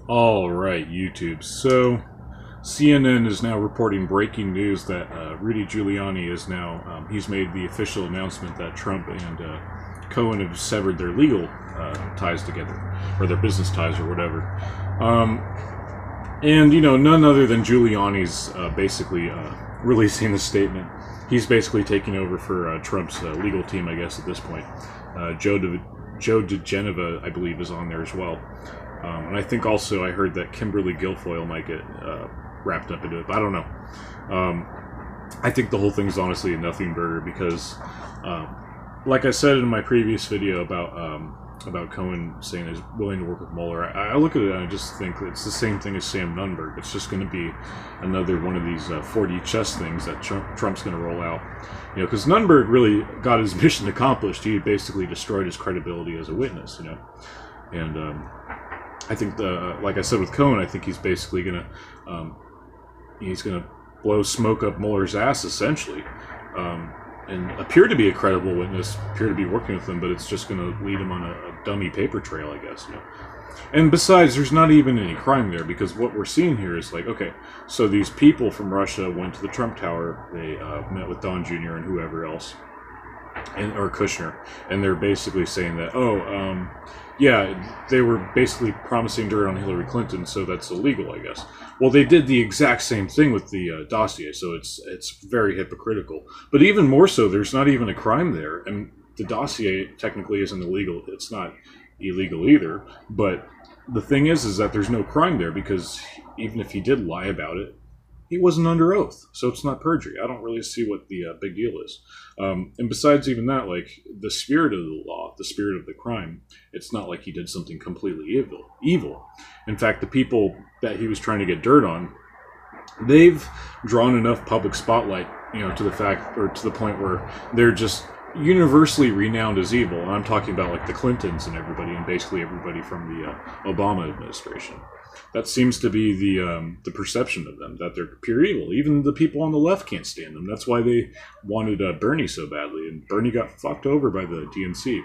All right, YouTube. So, CNN is now reporting breaking news that Rudy Giuliani is now, he's made the official announcement that Trump and Cohen have severed their legal ties together, or their business ties, or whatever. Um, and, none other than Giuliani's basically releasing the statement. He's basically taking over for Trump's legal team, I guess, at this point. Joe DeGeneva, I believe, is on there as well. And I think also I heard that Kimberly Guilfoyle might get wrapped up into it, but I don't know. I think the whole thing's honestly a nothing burger because, like I said in my previous video about Cohen saying he's willing to work with Mueller, I look at it and I just think it's the same thing as Sam Nunberg. It's just going to be another one of these 4D chess things that Trump's going to roll out. Because Nunberg really got his mission accomplished. He basically destroyed his credibility as a witness, and I think like I said with Cohen, I think he's basically gonna blow smoke up Mueller's ass essentially, and appear to be a credible witness, appear to be working with him, but it's just gonna lead him on a dummy paper trail, I guess. And besides, there's not even any crime there because what we're seeing here is like, okay, so these people from Russia went to the Trump Tower, they met with Don Jr. and whoever else, or Kushner, and they're basically saying that, yeah, they were basically promising dirt on Hillary Clinton, so that's illegal, I guess. Well, they did the exact same thing with the dossier, so it's very hypocritical. But even more so, there's not even a crime there, and the dossier technically isn't illegal. It's not illegal either, but the thing is that there's no crime there because even if he did lie about it, he wasn't under oath, so it's not perjury. I don't really see what the big deal is. And besides even that, like, the spirit of the law, the spirit of the crime, it's not like he did something completely evil. In fact, the people that he was trying to get dirt on, they've drawn enough public spotlight, to the fact, or to the point where they're just universally renowned as evil. And I'm talking about like the Clintons and everybody, and basically everybody from the Obama administration. That seems to be the perception of them, that they're pure evil. Even the people on the left can't stand them. That's why they wanted Bernie so badly, and Bernie got fucked over by the DNC.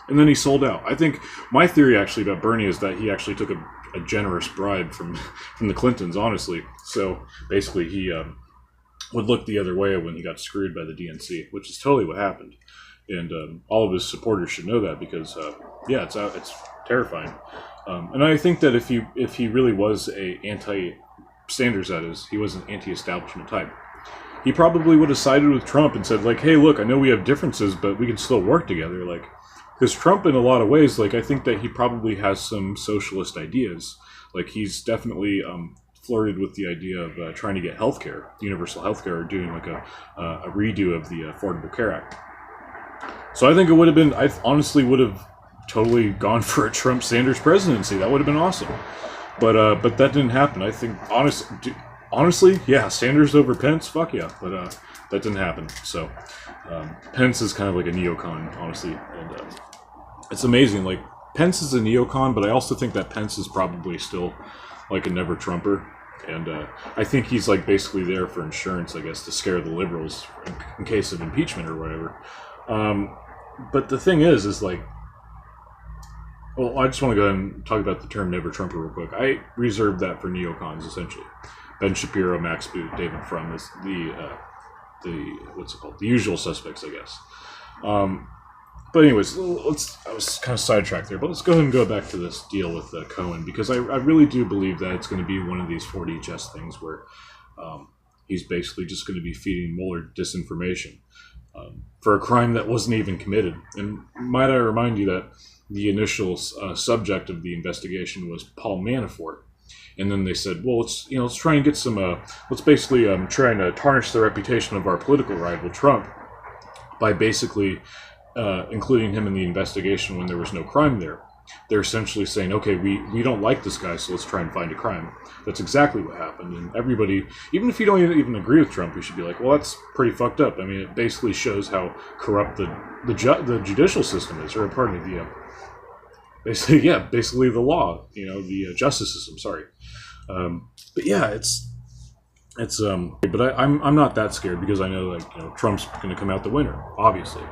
And then he sold out. I think my theory actually about Bernie is that he actually took a generous bribe from the Clintons, honestly. So basically he would look the other way when he got screwed by the DNC, which is totally what happened. And all of his supporters should know that because, yeah, it's terrifying. And I think that if he really was a anti-Sanders, that is, he was an anti-establishment type, he probably would have sided with Trump and said, like, hey, look, I know we have differences, but we can still work together. Like, because Trump, in a lot of ways, like, I think that he probably has some socialist ideas. Like, he's definitely flirted with the idea of trying to get healthcare, universal healthcare, or doing like a redo of the Affordable Care Act. So I think it would have been, I honestly would have totally gone for a Trump-Sanders presidency. That would have been awesome. But that didn't happen. I think, honestly, yeah, Sanders over Pence, fuck yeah. But that didn't happen. So Pence is kind of like a neocon, honestly. And it's amazing. Like, Pence is a neocon, but I also think that Pence is probably still like a never-Trumper. And I think he's like basically there for insurance, I guess, to scare the liberals in case of impeachment or whatever. But the thing is like, well, I just want to go ahead and talk about the term never-Trumper real quick. I reserved that for neocons, essentially. Ben Shapiro, Max Boot, David Frum is the what's it called? The usual suspects, I guess. But anyways, I was kind of sidetracked there, but let's go ahead and go back to this deal with Cohen, because I really do believe that it's going to be one of these 4D chess things where he's basically just going to be feeding Mueller disinformation for a crime that wasn't even committed. And might I remind you that the initial subject of the investigation was Paul Manafort. And then they said, well, let's try and get some, let's basically try and tarnish the reputation of our political rival, Trump, by basically including him in the investigation when there was no crime there. They're essentially saying, okay, we don't like this guy, so let's try and find a crime. That's exactly what happened. And everybody, even if you don't even agree with Trump, you should be like, well, that's pretty fucked up. I mean, it basically shows how corrupt the judicial system is, or pardon me, basically the law, the justice system, sorry. But yeah, it's but I'm not that scared because I know, like, Trump's going to come out the winner, obviously.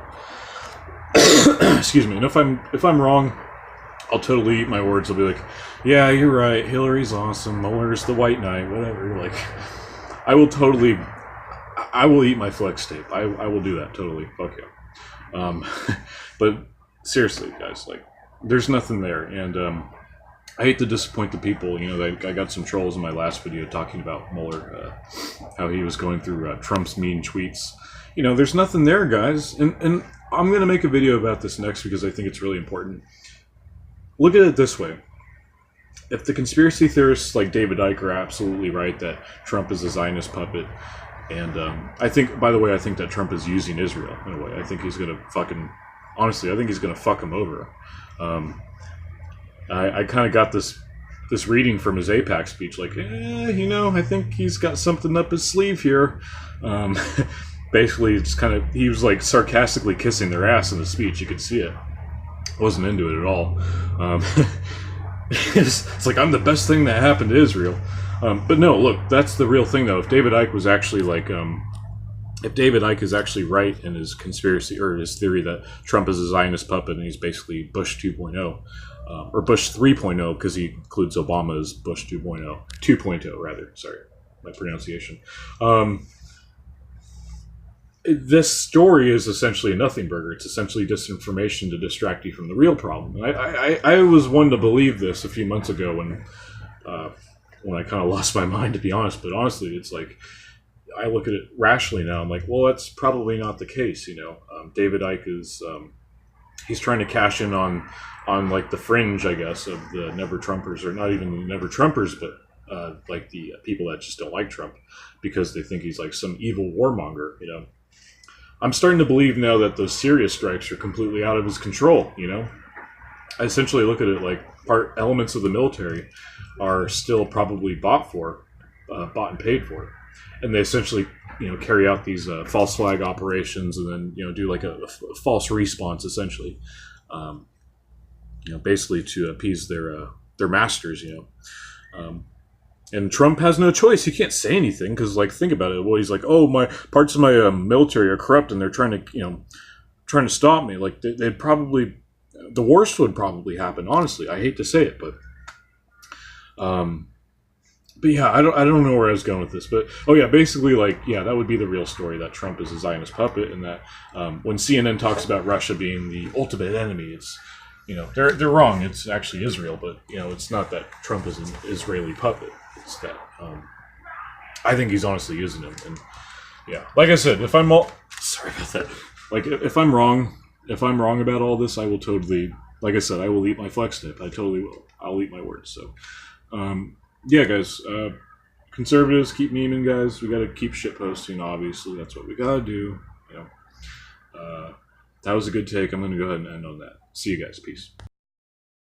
Excuse me. And if I'm wrong, I'll totally eat my words. I'll be like, yeah, you're right. Hillary's awesome. Mueller's the white knight. Whatever. Like, I will totally. I will eat my flex tape. I will do that totally. Fuck yeah. But seriously, guys, like, there's nothing there, and I hate to disappoint the people. You know, I got some trolls in my last video talking about Mueller, how he was going through Trump's mean tweets. You know, there's nothing there, guys, and I'm gonna make a video about this next because I think it's really important. Look at it this way. If the conspiracy theorists like David Icke are absolutely right that Trump is a Zionist puppet, and I think, by the way, I think that Trump is using Israel in a way. I think he's going to fucking, honestly, I think he's going to fuck him over. I kind of got this reading from his AIPAC speech, like, you know, I think he's got something up his sleeve here. Basically, it's kind of, he was like sarcastically kissing their ass in the speech. You could see it. Wasn't into it at all. It's like, I'm the best thing that happened to Israel. But no, look, that's the real thing, though. If David Icke was actually like, if David Icke is actually right in his conspiracy or his theory that Trump is a Zionist puppet and he's basically Bush 2.0, or Bush 3.0, because he includes Obama as Bush 2.0, 2.0 rather. Sorry, my pronunciation. This story is essentially a nothing burger. It's essentially disinformation to distract you from the real problem. And I was one to believe this a few months ago when I kind of lost my mind, to be honest. But honestly, it's like, I look at it rationally now. I'm like, well, that's probably not the case. You know, David Icke is he's trying to cash in on like the fringe, I guess, of the Never Trumpers, or not even the Never Trumpers, but like the people that just don't like Trump because they think he's like some evil warmonger. You know. I'm starting to believe now that those Syria strikes are completely out of his control, you know? I essentially look at it like elements of the military are still probably bought and paid for. And they essentially, you know, carry out these false flag operations and then, you know, do like a false response, essentially. You know, basically to appease their masters, you know? And Trump has no choice. He can't say anything because, like, think about it. Well, he's like, "Oh, my parts of my military are corrupt, and they're trying to stop me." Like, they'd probably, the worst would probably happen. Honestly, I hate to say it, but yeah, I don't know where I was going with this, but oh yeah, basically, like, yeah, that would be the real story, that Trump is a Zionist puppet, and that when CNN talks about Russia being the ultimate enemy, it's, you know, they're wrong. It's actually Israel, but you know, it's not that Trump is an Israeli puppet. It's that I think he's honestly using him, and yeah, like I said, if I'm sorry about that, like if I'm wrong about all this, I will totally, like I said, I will eat my flex tip. I totally will. I'll eat my words. So, yeah, guys, conservatives, keep memeing, guys. We got to keep shit posting. Obviously, that's what we gotta do. You know, that was a good take. I'm gonna go ahead and end on that. See you guys. Peace.